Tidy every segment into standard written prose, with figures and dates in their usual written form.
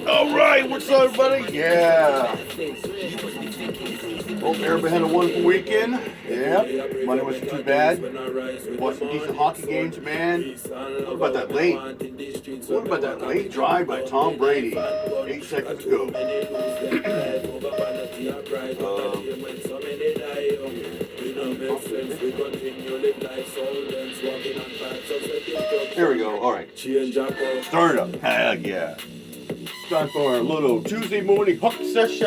All right, what's up, everybody? Yeah. Hope everybody had a wonderful weekend. Yeah, Monday wasn't too bad. Watched some decent hockey games, man. What about that late? What about that late drive by Tom Brady? 8 seconds ago. There we go. All right. Start it up. Heck yeah. Time for our little Tuesday morning hook session.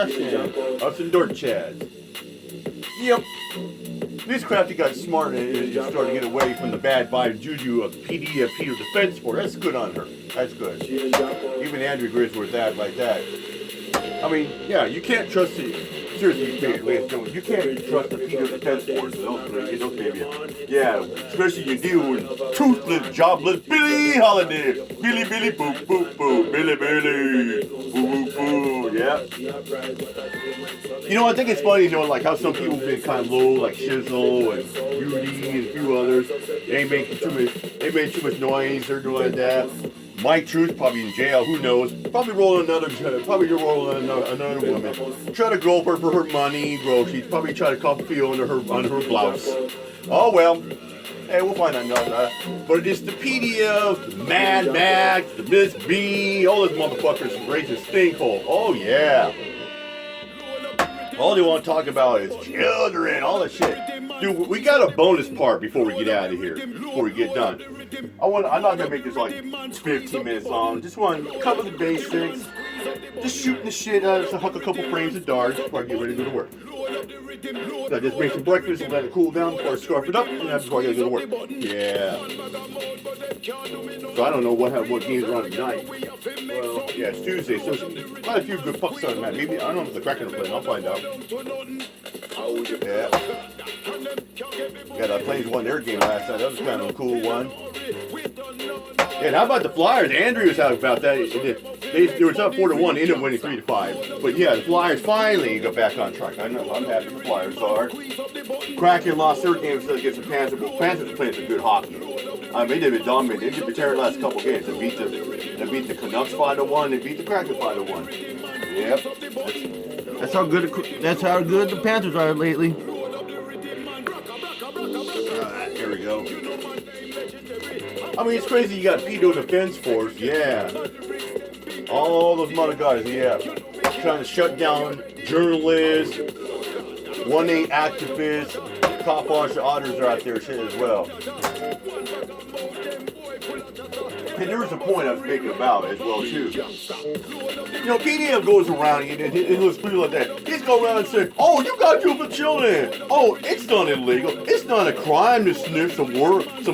Us and Dirt Chads. Yep. This crafty got smart and started to get away from the bad vibe juju of Peter Defense Force. That's good on her. That's good. Even Andrew agrees with that like that. I mean, yeah, you can't trust it. Seriously, ladies and gentlemen, you can't trust the Peter Defense Force. Those baby. Yeah, especially you deal with toothless, jobless Billy Holiday. Billy, boop, boop, boop. Billy, boo, boo, boo. Yeah. You know, I think it's funny, you know, like how some people been kind of low, like Shizzle and Rudy and a few others. They ain't making too much noise. They're doing like that. Mike Truth probably in jail, who knows? Probably rolling another woman. Try to grope her for her money, groceries. Probably try to cuff feel under her blouse. Oh well. Hey, we'll find out. But it's the PDF, the Mad Max, the Miss B, all those motherfuckers raising stinkhole. Oh yeah. All they want to talk about is children, all that shit. Dude, we got a bonus part before we get out of here, before we get done. I'm not going to make this like 15 minutes long. Just want to cover the basics. Just shooting the shit out of huck a couple frames of darts before I get ready to go to work. So I just make some breakfast and let it cool down before I scarf it up, and that's before I got to go to work. Yeah. So I don't know what games are on tonight. Well, yeah, it's Tuesday, so quite a few good pucks on that. Maybe, I don't know if the Kraken are playing, I'll find out. Yeah, the Flames won their game last night. That was kind of a cool one. Yeah, and how about the Flyers? Andrew was out about that. They were up 4-1, ended up winning 3-5. But yeah, the Flyers finally got back on track. I know, I'm happy the Flyers are. Kraken lost their game against the Panthers, but the Panthers are playing some good hockey. They did it dominant. They did the terror last couple games. They beat the Canucks 5-1. They beat the Kraken 5-1. Yep. That's how good the Panthers are lately. Here we go. I mean, it's crazy you got Peter Defense Force, yeah. All those mother guys, yeah. Trying to shut down journalists, 1-8 activists, cop watch otters are out there shit as well. And there was a point I was thinking about as well, too. You know, PDM goes around and it looks pretty like that. He's go around and say, oh, you got to for children. Oh, it's not illegal. It's not a crime to sniff some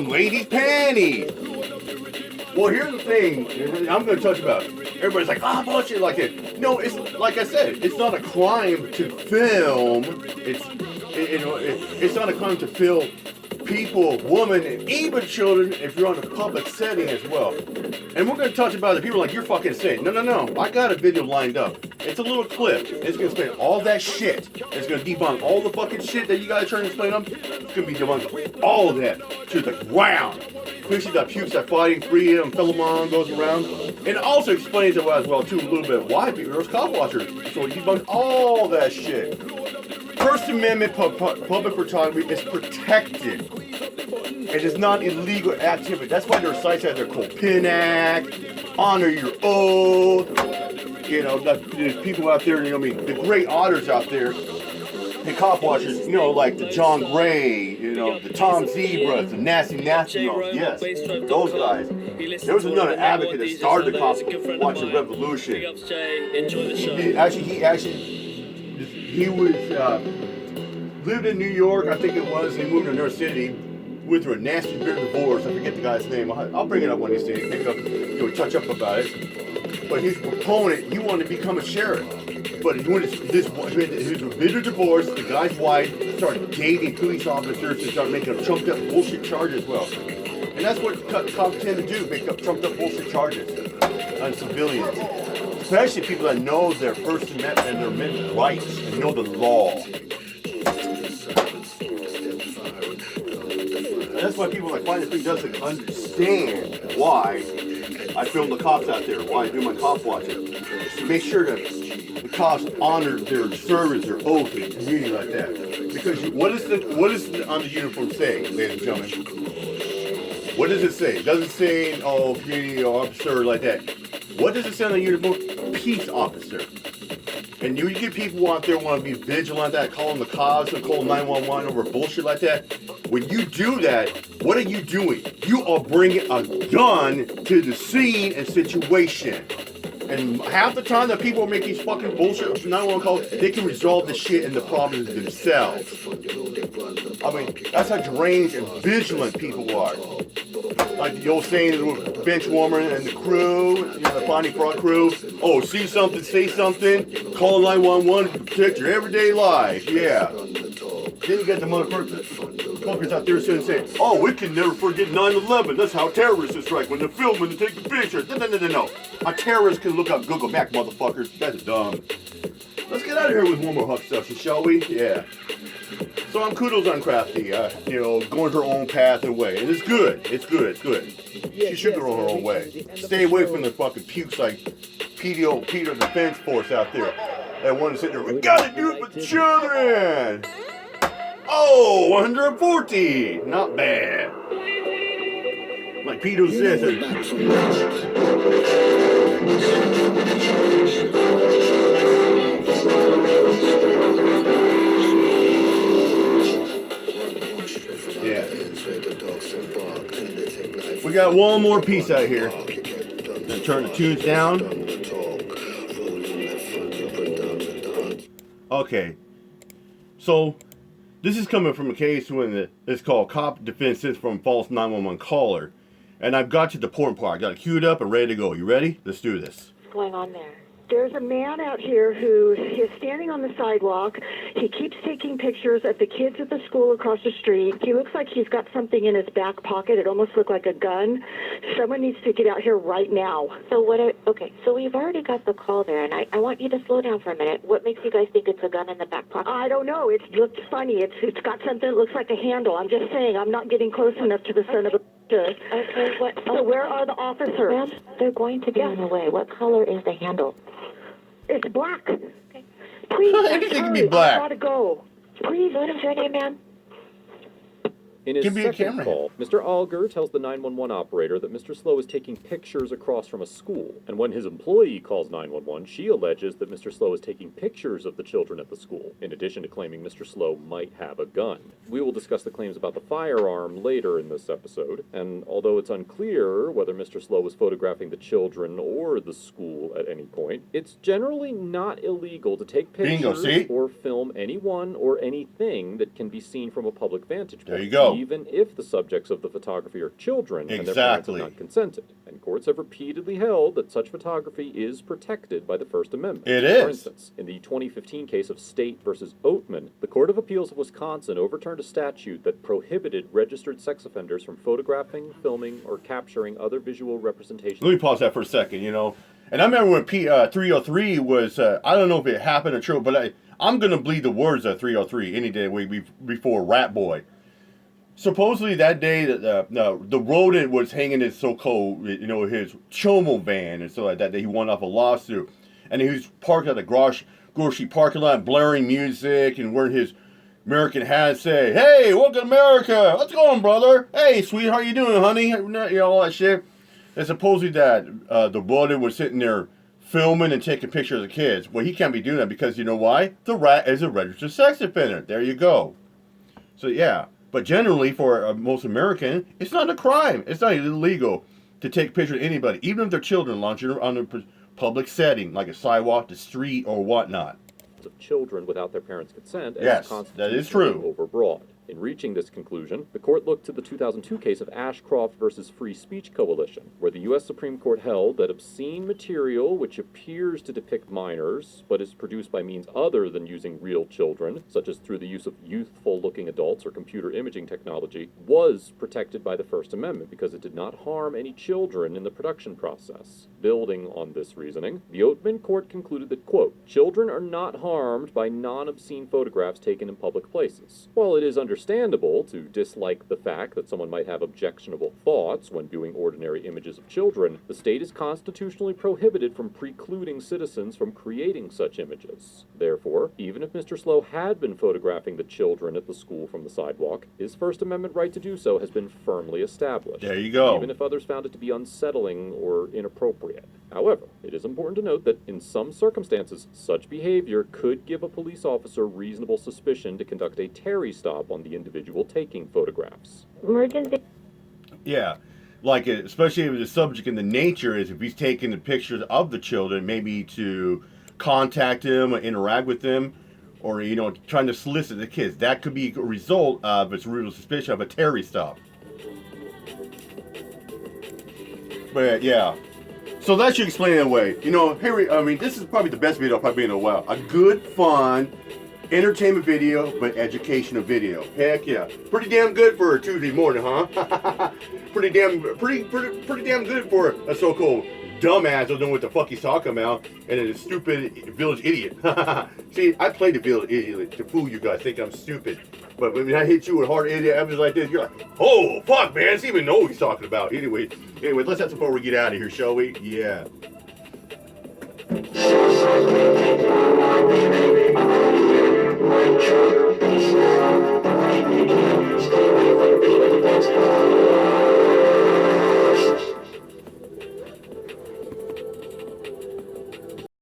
ladies' panties. Well, here's the thing. I'm going to touch about it. Everybody's like, bullshit like it. No, it's like I said, it's not a crime to film. It's not a crime to film people, women, and even children if you're on a public setting as well. And we're going to touch about it. People are like, you're fucking insane. No. I got a video lined up. It's a little clip. It's going to explain all that shit. It's going to debunk all the fucking shit that you guys trying to explain up. It's going to be debunked all of that to the ground. Especially that pukes that fighting freedom, Philemon goes around. And it also explains it as well, too, a little bit why people are cop watchers. So it debunks all that shit. First Amendment public photography is protected. It is not illegal activity. That's why there are sites out there called PIN Act, Honor Your Oath. You know, there's people out there, you know what I mean, the great otters out there, the cop watchers, you know, like the John Gray, you know, the Tom Zebras, the Nasty Nasty, yes, those guys. There was another advocate that started the cop watching revolution. He lived in New York, I think it was. He moved to New York City, went through a nasty bit of divorce. I forget the guy's name. I'll bring it up one of these days. Touch up about it. But his proponent, he wanted to become a sheriff. But he was a bitter divorce. The guy's wife started dating police officers and started making up trumped up bullshit charges as well. And that's what cops tend to do, make up trumped up bullshit charges on civilians. Especially people that know their First Amendment and their amendment rights and know the law. And that's why people like Finest Thing doesn't understand why I film the cops out there while I do my cop watching. To make sure that the cops honor their service, their oath, and community like that. Because what is on the uniform say, ladies and gentlemen? What does it say? It doesn't say, oh, community officer like that. What does it say on the uniform? Peace officer. And you get people out there want to be vigilant, that calling the cops and calling 911 over bullshit like that. When you do that, what are you doing? You are bringing a gun to the scene and situation. And half the time that people make these fucking bullshit 911 calls, they can resolve the shit and the problems themselves. I mean, that's how deranged and vigilant people are. Like the old saying with Bench Warmer and the crew, you know, the Finding Fraud crew. Oh, see something, say something, call 911 to protect your everyday life. Yeah. Then you get the motherfuckers out there saying, oh, we can never forget 9/11. That's how terrorists strike when they're filming and taking pictures. No. A terrorist can look up Google Maps, motherfuckers. You guys are dumb. Let's get out of here with one more huck session, shall we? Yeah. So I'm kudos on Crafty, you know, going her own path and way. And it's good. It's good. She should go her own way. Stay away from the fucking pukes like Peter Defense Force out there. That one sitting there, we gotta do it for the children! Oh, 140! Not bad. Like Peter says. Yeah. We got one more piece out here. Gonna turn the tunes down. Okay. So, this is coming from a case when it's called Cop Defenses from False 911 Caller. And I've got you the important part. I got it queued up and ready to go. You ready? Let's do this. What's going on there? There's a man out here who is standing on the sidewalk. He keeps taking pictures of the kids at the school across the street. He looks like he's got something in his back pocket. It almost looked like a gun. Someone needs to get out here right now. Okay, so we've already got the call there, and I want you to slow down for a minute. What makes you guys think it's a gun in the back pocket? I don't know. It looks funny. It's got something that looks like a handle. I'm just saying, I'm not getting close enough to the son of a... Okay, what? So where are the officers? Ma'am, they're going to be on the way. What color is the handle? It's black. Okay. Please, Anything can be black. I gotta go. Please, what is your name, ma'am? In his second call, Mr. Alger tells the 911 operator that Mr. Slow is taking pictures across from a school, and when his employee calls 911, she alleges that Mr. Slow is taking pictures of the children at the school, in addition to claiming Mr. Slow might have a gun. We will discuss the claims about the firearm later in this episode, and although it's unclear whether Mr. Slow was photographing the children or the school at any point, it's generally not illegal to take pictures or film anyone or anything that can be seen from a public vantage point. There you go. Even if the subjects of the photography are children and their parents have not consented. And courts have repeatedly held that such photography is protected by the First Amendment. It is. For instance, in the 2015 case of State versus Oatman, the Court of Appeals of Wisconsin overturned a statute that prohibited registered sex offenders from photographing, filming, or capturing other visual representations. Let me pause that for a second, you know. And I remember when 303 was, I don't know if it happened or true, but I'm going to believe the words of 303 any day before Rat Boy. Supposedly that day, the rodent was hanging his so-called, you know, his chomo van and stuff like that he won off a lawsuit. And he was parked at the grocery parking lot, blaring music and wearing his American hat, say, hey, welcome to America. What's going on, brother? Hey, sweetheart, how you doing, honey? You know, all that shit. And supposedly that the rodent was sitting there filming and taking pictures of the kids. Well, he can't be doing that because you know why? The rat is a registered sex offender. There you go. So, yeah. But generally, for most American, it's not a crime. It's not illegal to take pictures of anybody, even if they're children, launching on a public setting, like a sidewalk, the street, or whatnot. Of children without their parents' consent as yes, that is true. Overbroad. In reaching this conclusion, the court looked to the 2002 case of Ashcroft versus Free Speech Coalition, where the U.S. Supreme Court held that obscene material which appears to depict minors, but is produced by means other than using real children, such as through the use of youthful-looking adults or computer imaging technology, was protected by the First Amendment because it did not harm any children in the production process. Building on this reasoning, the Oatman court concluded that, quote, children are not harmed by non-obscene photographs taken in public places. While it is understandable understandable to dislike the fact that someone might have objectionable thoughts when viewing ordinary images of children, the state is constitutionally prohibited from precluding citizens from creating such images. Therefore, even if Mr. Slow had been photographing the children at the school from the sidewalk, his First Amendment right to do so has been firmly established. There you go. Even if others found it to be unsettling or inappropriate. However, it is important to note that in some circumstances, such behavior could give a police officer reasonable suspicion to conduct a Terry stop on the individual taking photographs. Emergency. Yeah. Like, especially if the subject and the nature is if he's taking the pictures of the children, maybe to contact them or interact with them, or, you know, trying to solicit the kids. That could be a result of its real suspicion of a Terry stop. But, yeah. So that should explain it away. You know, this is probably the best video I've probably been in a while. A good, fun, entertainment video, but educational video. Heck yeah. Pretty damn good for a Tuesday morning, huh? pretty damn good for a so-called dumbass who don't know what the fuck he's talking about, and a stupid village idiot. See, I play the village idiot to fool you guys, think I'm stupid. But when I hit you with hard idiot evidence like this, you're like, oh, fuck, man, I don't even know what he's talking about. Anyway, let's have some before we get out of here, shall we? Yeah.